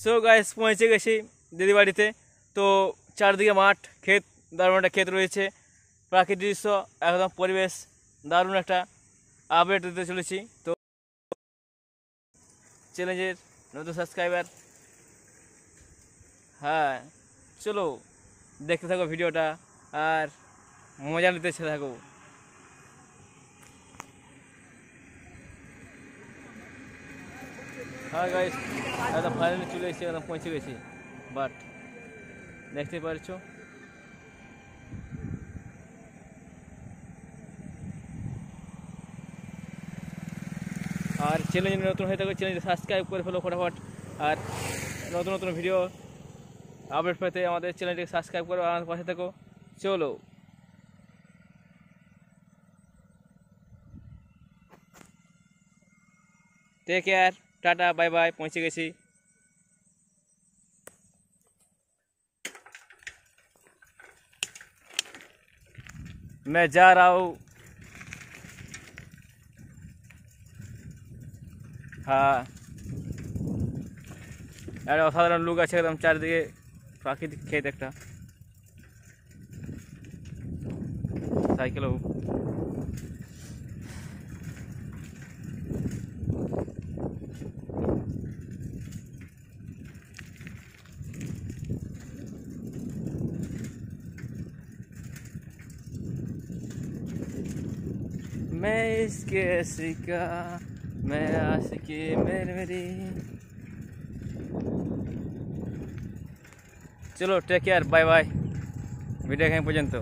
So guys পৌঁছে গেছি দিদি বাড়িতে। তো চারদিকে মাঠ, ক্ষেত, দারুণ একটা ক্ষেত রয়েছে, প্রাকৃতিক দৃশ্য, একদম পরিবেশ দারুণ একটা আপডেট দিতে চলেছি। তো চ্যানেলের নতুন সাবস্ক্রাইবার, হ্যাঁ চলো দেখতে থাকো ভিডিওটা আর মজা নিতে থাকো। হ্যাঁ গাইস, একদম ফাইনালি চলে এসেছি, একদম পৌঁছে গেছি। বাট দেখতে পারছো আর চ্যানেল যদি নতুন হয়ে থাকে চ্যানেলটি সাবস্ক্রাইব করে ফেলো ফটাফট। আর নতুন নতুন ভিডিও আপডেট পেতে আমাদের চ্যানেলটিকে সাবস্ক্রাইব করো, আমার পাশে থাকো। চলো take care, tata, bye bye, পৌঁছে গেছি। मैं जा रहा हूँ। হ্যাঁ একটা অসাধারণ লুক আছে, একদম চারিদিকে প্রাকৃতিক ক্ষেত একটা। সাইকেলও मैं इसके सिका मैं आशिकी मेरी। চলো take care, bye bye, video এখানে পর্যন্ত।